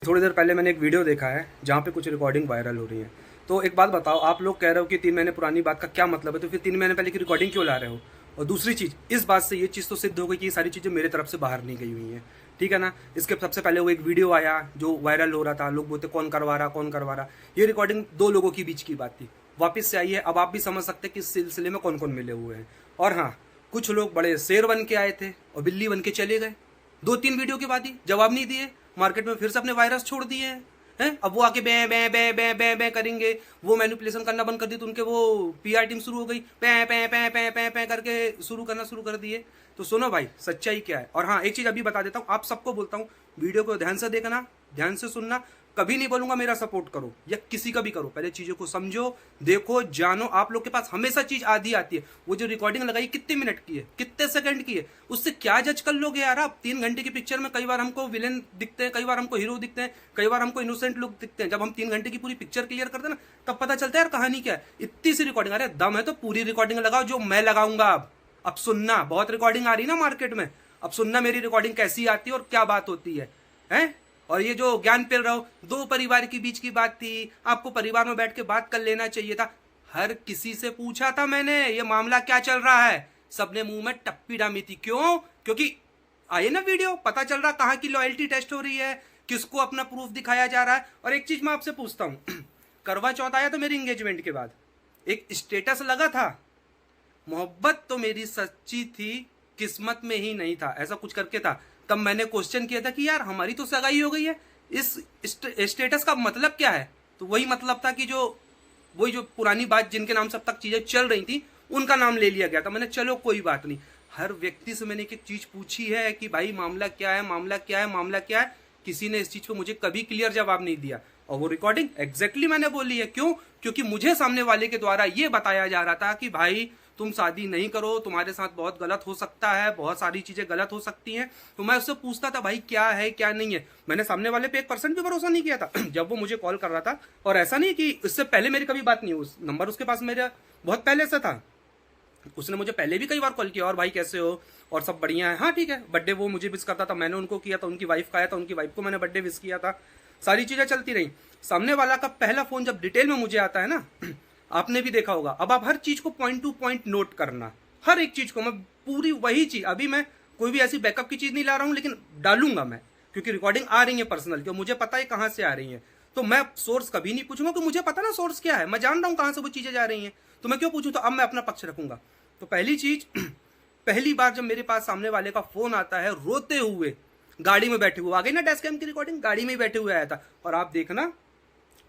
थोड़ी देर पहले मैंने एक वीडियो देखा है जहाँ पे कुछ रिकॉर्डिंग वायरल हो रही है। तो एक बात बताओ, आप लोग कह रहे हो कि 3 महीने पुरानी बात का क्या मतलब है, तो फिर 3 महीने पहले की रिकॉर्डिंग क्यों ला रहे हो? और दूसरी चीज़, इस बात से ये चीज़ तो सिद्ध हो गई कि ये सारी चीज़ें मेरे तरफ से बाहर नहीं गई हुई हैं, ठीक है ना। इसके सबसे पहले वो एक वीडियो आया जो वायरल हो रहा था, लोग बोलते कौन करवा रहा कौन करवा रहा। ये रिकॉर्डिंग 2 लोगों के बीच की बात थी, वापस से आई है। अब आप भी समझ सकते हैं कि इस सिलसिले में कौन कौन मिले हुए हैं। और हाँ, कुछ लोग बड़े शेर बन के आए थे और बिल्ली बन के चले गए। 2-3 वीडियो के बाद ही जवाब नहीं दिए, मार्केट में फिर से अपने वायरस छोड़ दिए हैं। अब वो आके बै बै बै बै बै बै करेंगे, वो मैनिपुलेशन करना बंद कर दी तो उनके वो पीआर टीम शुरू हो गई, पै पै पै पै पै पै करके शुरू करना शुरू कर दिए। तो सुनो भाई, सच्चाई क्या है। और हाँ, एक चीज अभी बता देता हूँ, आप सबको बोलता हूँ, वीडियो को ध्यान से देखना, ध्यान से सुनना। कभी नहीं बोलूंगा मेरा सपोर्ट करो या किसी का भी करो, पहले चीजों को समझो, देखो, जानो। आप लोग के पास हमेशा चीज आधी आती है। वो जो रिकॉर्डिंग लगाई कितने मिनट की है, कितने सेकंड की है, उससे क्या जज कर लोगे यार आप? 3 घंटे की पिक्चर में कई बार हमको विलेन दिखते हैं, कई बार हमको हीरो दिखते हैं, कई बार हमको इनोसेंट लोग दिखते हैं। जब हम 3 घंटे की पूरी पिक्चर क्लियर करते हैं ना, तब पता चलता है यार कहानी क्या है। इतनी सी रिकॉर्डिंग, अरे दम है तो पूरी रिकॉर्डिंग लगाओ जो मैं लगाऊंगा। अब सुनना, बहुत रिकॉर्डिंग आ रही ना मार्केट में, अब सुनना मेरी रिकॉर्डिंग कैसी आती है और क्या बात होती है, हैं? और ये जो ज्ञान पेल रहा हो, 2 परिवार के बीच की बात थी, आपको परिवार में बैठ के बात कर लेना चाहिए था। हर किसी से पूछा था मैंने, ये मामला क्या चल रहा है, सबने मुंह में टप्पी डामी थी। क्यों? क्योंकि आए ना वीडियो, पता चल रहा कहाँ की लॉयल्टी टेस्ट हो रही है, किसको अपना प्रूफ दिखाया जा रहा है। और एक चीज मैं आपसे पूछता हूँ, करवा चौथ आया तो मेरी एंगेजमेंट के बाद एक स्टेटस लगा था, मोहब्बत तो मेरी सच्ची थी, किस्मत में ही नहीं था, ऐसा कुछ करके था। तब मैंने क्वेश्चन किया था कि यार हमारी तो सगाई हो गई है, इस स्टेटस का मतलब क्या है? तो वही मतलब था कि वही जो पुरानी बात जिनके नाम से अब तक चीजें चल रही थी, उनका नाम ले लिया गया था। मैंने चलो कोई बात नहीं, हर व्यक्ति से मैंने एक चीज पूछी है कि भाई मामला क्या है, मामला क्या है, मामला क्या है। किसी ने इस चीज पे मुझे कभी क्लियर जवाब नहीं दिया। और वो रिकॉर्डिंग एग्जैक्टली मैंने बोली है। क्यों? क्योंकि मुझे सामने वाले के द्वारा ये बताया जा रहा था कि भाई तुम शादी नहीं करो, तुम्हारे साथ बहुत गलत हो सकता है, बहुत सारी चीजें गलत हो सकती हैं। तो मैं उससे पूछता था भाई क्या है क्या नहीं है। मैंने सामने वाले पे 1% भी भरोसा नहीं किया था जब वो मुझे कॉल कर रहा था। और ऐसा नहीं कि इससे पहले मेरी कभी बात नहीं, उस नंबर उसके पास मेरा बहुत पहले से था, उसने मुझे पहले भी कई बार कॉल किया, और भाई कैसे हो और सब बढ़िया है, हाँ ठीक है। बर्थडे वो मुझे विश करता था, मैंने उनको किया था, उनकी वाइफ का आया था, उनकी वाइफ को मैंने बर्थडे विश किया था, सारी चीजें चलती रही। सामने वाला का पहला फोन जब डिटेल में मुझे आता है ना, आपने भी देखा होगा। अब आप हर चीज को पॉइंट टू पॉइंट नोट करना, हर एक चीज को। मैं पूरी वही चीज, अभी मैं कोई भी ऐसी बैकअप की चीज नहीं ला रहा हूं, लेकिन डालूंगा मैं, क्योंकि रिकॉर्डिंग आ रही है पर्सनल, क्यों मुझे पता है कहां से आ रही है। तो मैं सोर्स कभी नहीं पूछूंगा, कि मुझे पता ना सोर्स क्या है, मैं जान रहा हूं कहां से वो चीजें जा रही हैं, तो मैं क्यों पूछूं। तो अब मैं अपना पक्ष रखूंगा। तो पहली चीज, पहली बार जब मेरे पास सामने वाले का फोन आता है रोते हुए, गाड़ी में बैठे हुए, आ गई ना डेस्क कैम की रिकॉर्डिंग, गाड़ी में ही बैठे हुए आया था। और आप देखना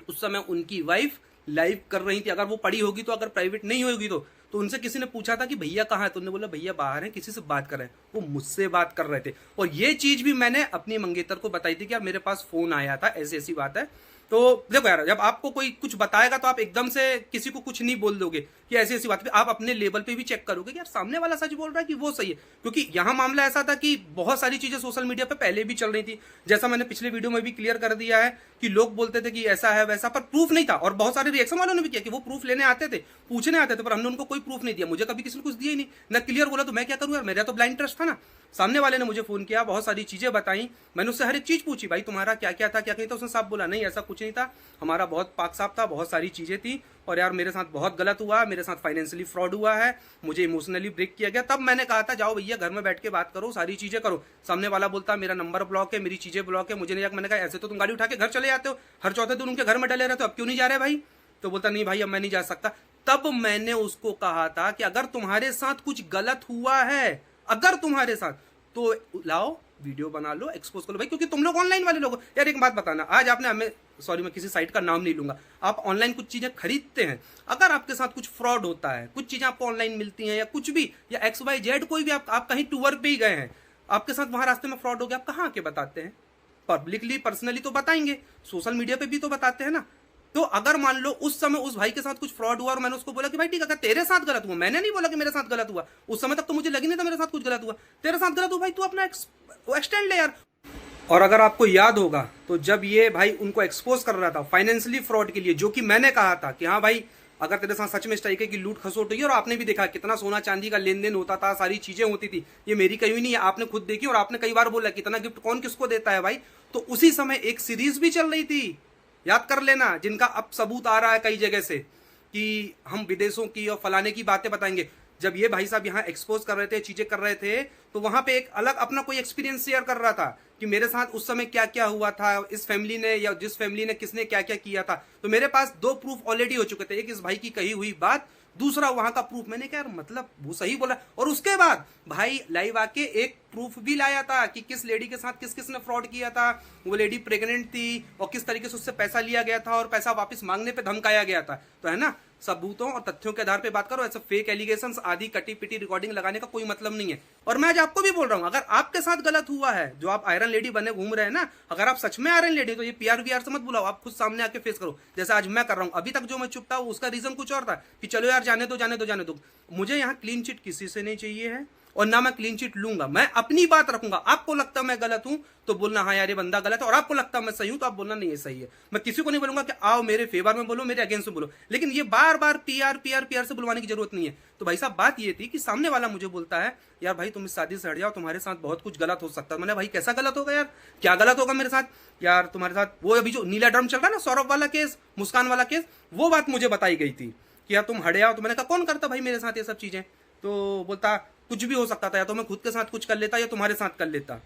उस समय उनकी वाइफ लाइव कर रही थी। अगर वो पड़ी होगी तो, अगर प्राइवेट नहीं होगी तो उनसे किसी ने पूछा था कि भैया कहाँ है, तो उन्होंने बोला भैया बाहर हैं, किसी से बात कर रहे हैं। वो मुझसे बात कर रहे थे। और ये चीज भी मैंने अपनी मंगेतर को बताई थी कि यार मेरे पास फोन आया था, ऐसी ऐसी बात है। तो देखो यार, जब आपको कोई कुछ बताएगा तो आप एकदम से किसी को कुछ नहीं बोल दोगे कि ऐसी ऐसी बात। आप अपने लेवल पे भी चेक करोगे कि यार सामने वाला सच बोल रहा है कि वो सही है। क्योंकि यहाँ मामला ऐसा था कि बहुत सारी चीजें सोशल मीडिया पे पहले भी चल रही थी, जैसा मैंने पिछले वीडियो में भी क्लियर कर दिया है कि लोग बोलते थे कि ऐसा है वैसा, पर प्रूफ नहीं था। और बहुत सारे रिएक्शन वालों ने भी किया कि वो प्रूफ लेने आते थे, पूछने आते थे, पर हमने उनको कोई प्रूफ नहीं दिया। मुझे कभी किसी ने कुछ दिया ही नहीं, ना क्लियर बोला, तो मैं क्या करूँ यार, मेरा तो ब्लाइंड ट्रस्ट था ना। सामने वाले ने मुझे फोन किया, बहुत सारी चीजें बताई, मैंने उससे हर एक चीज पूछी, भाई तुम्हारा क्या क्या था क्या नहीं था। उसने साफ बोला नहीं ऐसा कुछ नहीं था, हमारा बहुत पाक साफ था, बहुत सारी चीजें थी, और यार मेरे साथ बहुत गलत हुआ, मेरे साथ फाइनेंशियली फ्रॉड हुआ है, मुझे इमोशनली ब्रेक किया गया। तब मैंने कहा था जाओ भैया घर में बैठ के बात करो, सारी चीजें करो। सामने वाला बोलता मेरा नंबर ब्लॉक है, मेरी चीजें ब्लॉक है, मुझे नहीं। मैंने कहा ऐसे तो तुम गाड़ी उठा के घर चले जाते हो, हर चौथे दिन उनके घर में डले रहते हो, अब क्यों नहीं जा रहे भाई? तो बोलता नहीं भाई अब मैं नहीं जा सकता। तब मैंने उसको कहा था कि अगर तुम्हारे साथ कुछ गलत हुआ है, अगर तुम्हारे साथ, तो लाओ वीडियो बना लो, एक्सपोज कर लो भाई, क्योंकि तुम लोग ऑनलाइन वाले लोग। यार एक बात बताना, आज आपने हमें, सॉरी मैं किसी साइट का नाम नहीं लूंगा, आप ऑनलाइन कुछ चीजें खरीदते हैं, अगर आपके साथ कुछ फ्रॉड होता है, कुछ चीजें आपको ऑनलाइन मिलती हैं या कुछ भी, या XYZ कोई भी, आप कहीं टूर पे ही गए हैं, आपके साथ वहां रास्ते में फ्रॉड हो गया, आप कहाँ आके बताते हैं? पब्लिकली पर्सनली तो बताएंगे, सोशल मीडिया पे भी तो बताते हैं ना। तो अगर मान लो उस समय उस भाई के साथ कुछ फ्रॉड हुआ और मैंने उसको बोला कि भाई ठीक है, अगर तेरे साथ गलत हुआ, मैंने नहीं बोला कि मेरे साथ गलत हुआ, उस समय तक तो मुझे लगी नहीं था मेरे साथ कुछ गलत हुआ, तेरे साथ गलत हुआ भाई, तू अपना एक्सटेंड ले यार। और अगर आपको याद होगा तो जब ये भाई उनको एक्सपोज कर रहा था फाइनेंशियली फ्रॉड के लिए, जो कि मैंने कहा था कि हाँ भाई अगर तेरे साथ सच में इस तरीके की लूट खसोट हुई, और आपने भी देखा कितना सोना चांदी का लेन देन होता था, सारी चीजें होती थी, ये मेरी कहीं नहीं है, आपने खुद देखी और आपने कई बार बोला कितना गिफ्ट कौन किसको देता है भाई। तो उसी समय एक सीरीज भी चल रही थी, याद कर लेना, जिनका अब सबूत आ रहा है कई जगह से कि हम विदेशों की और फलाने की बातें बताएंगे। जब ये भाई साहब यहाँ एक्सपोज कर रहे थे, चीजें कर रहे थे, तो वहां पे एक अलग अपना कोई एक्सपीरियंस शेयर कर रहा था कि मेरे साथ उस समय क्या क्या हुआ था, इस फैमिली ने या जिस फैमिली ने किसने क्या क्या किया था। तो मेरे पास 2 प्रूफ ऑलरेडी हो चुके थे, एक इस भाई की कही हुई बात, दूसरा वहां का प्रूफ। मैंने कहा यार मतलब वो सही बोला। और उसके बाद भाई लाइव आके एक प्रूफ भी लाया था कि किस लेडी के साथ किस किस ने फ्रॉड किया था, वो लेडी प्रेग्नेंट थी और किस तरीके से उससे पैसा लिया गया था और पैसा वापस मांगने पे धमकाया गया था। तो है ना, सबूतों और तथ्यों के आधार पे बात करो, ऐसे फेक एलिगेशंस आदि कटी पिटी रिकॉर्डिंग लगाने का कोई मतलब नहीं है। और मैं आज आपको भी बोल रहा हूं, अगर आपके साथ गलत हुआ है, जो आप आयरन लेडी बने घूम रहे हैं ना, अगर आप सच में आयरन लेडी, तो ये पीआर वीआर से मत बुलाओ, आप खुद सामने आके फेस करो, जैसे आज मैं कर रहा हूं। अभी तक जो मैं चुप था उसका रीजन कुछ और था कि चलो यार जाने दो जाने दो जाने दो। मुझे यहाँ क्लीन चिट किसी से नहीं चाहिए है और ना मैं क्लीन चिट लूंगा। मैं अपनी बात रखूंगा। आपको लगता है मैं गलत हूं तो बोलना हाँ यार ये बंदा गलत है, और आपको लगता है मैं सही हूं तो आप बोलना नहीं ये सही है। मैं किसी को नहीं बोलूंगा कि आओ मेरे फेवर में बोलो, मेरे अगेंस्ट में बोलो, लेकिन ये बार बार पीआर पीआर पीआर से बुलवाने की जरूरत नहीं है। तो भाई साहब बात ये थी कि सामने वाला मुझे बोलता है यार भाई तुम इस शादी से हट जाओ, तुम्हारे साथ बहुत कुछ गलत हो सकता है। मैंने भाई कैसा गलत होगा यार, क्या गलत होगा मेरे साथ यार? तुम्हारे साथ वो अभी जो नीला ड्रम चल रहा है ना, सौरभ वाला केस, मुस्कान वाला केस, वो बात मुझे बताई गई थी कि यार तुम हट जाओ। तो मैंने कहा कौन करता भाई मेरे साथ ये सब चीजें? तो बोलता कुछ भी हो सकता था, या तो मैं खुद के साथ कुछ कर लेता या तुम्हारे साथ कर लेता।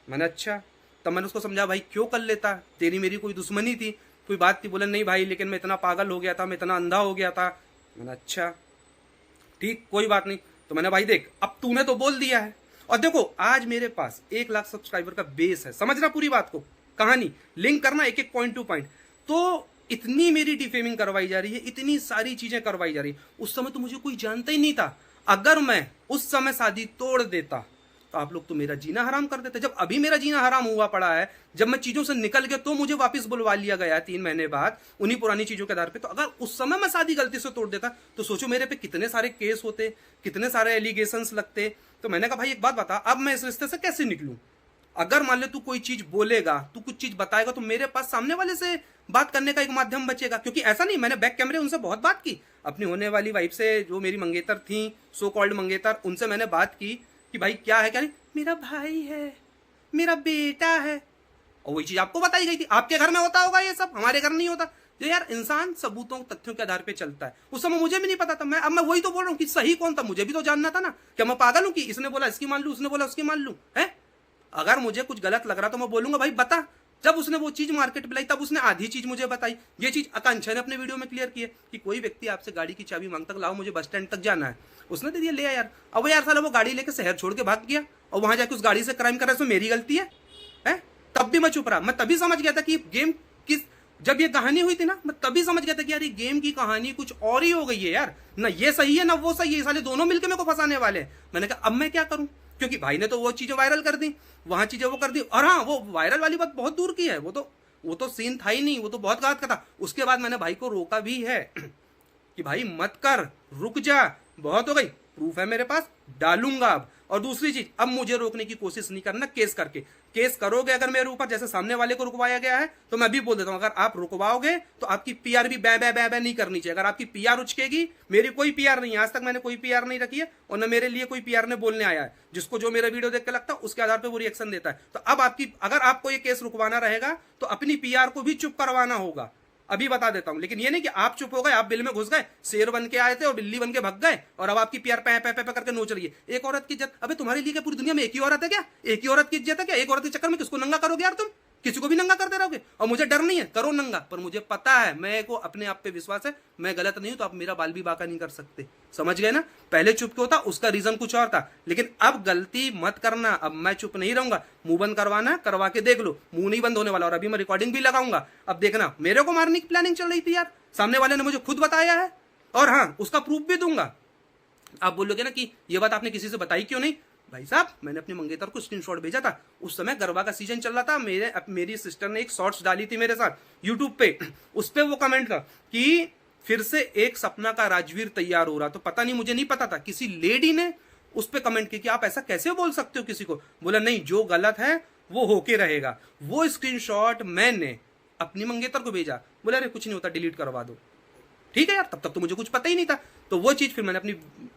मैंने अच्छा, तब मैंने उसको समझा भाई क्यों कर लेता, तेरी मेरी कोई दुश्मनी थी, कोई बात थी? बोले नहीं भाई लेकिन मैं इतना पागल हो गया था, मैं इतना अंधा हो गया था। मैंने अच्छा ठीक कोई बात नहीं। तो मैंने भाई देख अब तूने तो बोल दिया है, और देखो आज मेरे पास 1 लाख सब्सक्राइबर का बेस है, समझना पूरी बात को, कहानी लिंक करना एक एक पॉइंट टू पॉइंट। तो इतनी मेरी डिफेमिंग करवाई जा रही है, इतनी सारी चीजें करवाई जा रही है। उस समय तो मुझे कोई जानता ही नहीं था। अगर मैं उस समय शादी तोड़ देता तो आप लोग तो मेरा जीना हराम कर देते। जब अभी मेरा जीना हराम हुआ पड़ा है, जब मैं चीजों से निकल गया तो मुझे वापस बुलवा लिया गया 3 महीने बाद उन्हीं पुरानी चीजों के आधार पे। तो अगर उस समय मैं शादी गलती से तोड़ देता तो सोचो मेरे पे कितने सारे केस होते, कितने सारे एलिगेशंस लगते। तो मैंने कहा भाई एक बात बता, अब मैं इस रिश्ते से कैसे निकलूं? अगर मान ले तू कोई चीज बोलेगा, तू कुछ चीज बताएगा, तो मेरे पास सामने वाले से बात करने का एक माध्यम बचेगा। क्योंकि ऐसा नहीं, मैंने बैक कैमरे उनसे बहुत बात की, अपनी होने वाली वाइफ से, जो मेरी मंगेतर थी, सो कॉल्ड मंगेतर, उनसे मैंने बात की कि भाई क्या है क्या नहीं, मेरा भाई है, मेरा बेटा है। और वही चीज आपको बताई गई थी। आपके घर में होता होगा ये सब, हमारे घर नहीं होता। जो यार इंसान सबूतों तथ्यों के आधार पे चलता है। उस समय मुझे भी नहीं पता था। अब मैं वही तो बोल रहा हूँ कि सही कौन था, मुझे भी तो जानना था ना। क्या मैं पागल हूं कि इसने बोला इसकी मान लू, उसने बोला उसकी मान लू? है अगर मुझे कुछ गलत लग रहा तो मैं बोलूंगा भाई बता। जब उसने वो चीज मार्केट में लाई तब उसने आधी चीज मुझे बताई। ये चीज आकांक्षा ने अपने वीडियो में क्लियर की है कि कोई व्यक्ति आपसे गाड़ी की चाबी मांगता, लाओ मुझे बस स्टैंड तक जाना है, उसने दे दिया, ले यार। अब यार साला वो गाड़ी लेके शहर छोड़ के भाग गया और वहां जाके उस गाड़ी से क्राइम कर रहा है, मेरी गलती है? तब भी मैं चुप रहा। मैं तभी समझ गया था कि गेम किस, जब ये कहानी हुई थी ना, मैं तभी समझ गया था कि यार ये गेम की कहानी कुछ और ही हो गई है यार। ना ये सही है ना वो सही है, साले दोनों मिलकर मेरे को फंसाने वाले हैं। मैंने कहा अब मैं क्या करूं, क्योंकि भाई ने तो वो चीजें वायरल कर दी, वहां चीजें वो कर दी। और हाँ, वो वायरल वाली बात बहुत दूर की है, वो तो सीन था ही नहीं, वो तो बहुत गलत का था। उसके बाद मैंने भाई को रोका भी है कि भाई मत कर, रुक जा, बहुत हो गई, प्रूफ है मेरे पास, डालूंगा अब। और दूसरी चीज, अब मुझे रोकने की कोशिश नहीं करना केस करके। केस करोगे अगर मेरे ऊपर, जैसे सामने वाले को रुकवाया गया है, तो मैं भी बोल देता हूं अगर आप रुकवाओगे तो आपकी पीआर भी बै बै बै बै नहीं करनी चाहिए। अगर आपकी पीआर उचकेगी, मेरी कोई पीआर नहीं है, आज तक मैंने कोई पीआर नहीं रखी है और न मेरे लिए कोई पीआर ने बोलने आया है। जिसको जो मेरा वीडियो देख के लगता है उसके आधार पर वो रिएक्शन देता है। तो अब आपकी, अगर आपको ये केस रुकवाना रहेगा तो अपनी पीआर को भी चुप करवाना होगा, अभी बता देता हूं। लेकिन ये नहीं कि आप चुप हो गए, आप बिल में घुस गए, शेर बन के आए थे और बिल्ली बन के भग गए और अब आपकी पीआर पै पै पै करके नोच रही है। एक औरत की इज्जत, अबे तुम्हारे लिए क्या पूरी दुनिया में एक ही औरत है क्या? एक ही औरत की इज्जत है क्या? एक औरत के चक्कर में किसको नंगा करोगे यार तुम? किसी को भी नंगा करते रहोगे। और मुझे डर नहीं है, करो नंगा, पर मुझे पता है, मैं को अपने आप पे विश्वास है, मैं गलत नहीं हूं, तो आप मेरा बाल भी बाका नहीं कर सकते। समझ गए ना? पहले चुप क्यों था, उसका रीजन कुछ और था, लेकिन अब गलती मत करना। अब मैं चुप नहीं रहूंगा। मुंह बंद करवाना करवा के देख लो, मुंह नहीं बंद होने वाला। और अभी मैं रिकॉर्डिंग भी लगाऊंगा। अब देखना, मेरे को मारने की प्लानिंग चल रही थी यार, सामने वाले ने मुझे खुद बताया है, और हाँ उसका प्रूफ भी दूंगा। आप बोलोगे ना कि ये बात आपने किसी से बताई क्यों नहीं? भाई साहब, मैंने अपने मंगेतर को स्क्रीनशॉट भेजा था, उस समय गरबा का सीजन चल रहा था। मेरी सिस्टर ने एक शॉर्ट्स डाली थी मेरे साथ यूट्यूब पे, उस पे वो कमेंट था कि फिर से एक सपना का राजवीर तैयार हो रहा। तो पता नहीं, मुझे नहीं पता था, किसी लेडी ने उस पे कमेंट की कि आप ऐसा कैसे बोल सकते हो किसी को। बोला नहीं, जो गलत है वो होके रहेगा। वो स्क्रीनशॉट मैंने अपनी मंगेतर को भेजा, बोला अरे कुछ नहीं होता, डिलीट करवा दो। ठीक है यार, तब तक तो मुझे कुछ पता ही नहीं था। तो वो चीज फिर मैंने अपनी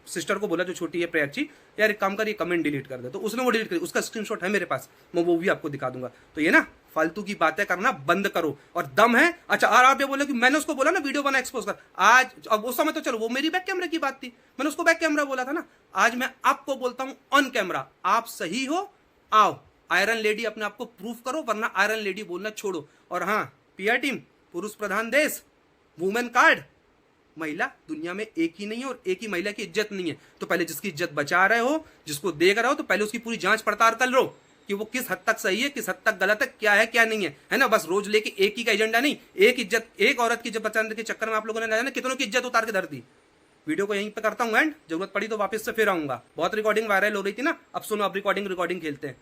सिस्टर को बोला, जो छोटी है प्रयाक्षी, यार एक काम कर, ये कमेंट डिलीट कर दे। तो उसने वो डिलीट कर, उसका स्क्रीनशॉट है मेरे पास, मैं वो भी आपको दिखा दूंगा। तो ये ना फालतू की बातें करना बंद करो। और दम है, अच्छा और आप ये बोले कि मैंने उसको बोला ना वीडियो बना एक्सपोज कर, आज अब उस समय तो चलो वो मेरी बैक कैमरे की बात थी, मैंने उसको बैक कैमरा बोला था ना, आज मैं आपको बोलता हूं ऑन कैमरा, आप सही हो, आओ आयरन लेडी अपने आप को प्रूफ करो, वरना आयरन लेडी बोलना छोड़ो। और हाँ, पीआर टीम, पुरुष प्रधान देश, वुमेन कार्ड, महिला दुनिया में एक ही नहीं है और एक ही महिला की इज्जत नहीं है। तो पहले जिसकी इज्जत बचा रहे हो, जिसको देख रहे हो, तो पहले उसकी पूरी जांच पड़ताल कर लो कि वो किस हद तक सही है, किस हद तक गलत है क्या नहीं है ना। बस रोज लेके एक ही का एजेंडा नहीं, एक इज्जत, एक औरत की इज्जत बचाने के चक्कर में आप लोगों ने कितनों की इज्जत उतार के धर दी। वीडियो को यहीं पे करता हूँ एंड, जरूरत पड़ी तो वापस से फिर आऊंगा। बहुत रिकॉर्डिंग वायरल हो रही थी ना, अब सुनो, अब रिकॉर्डिंग खेलते हैं।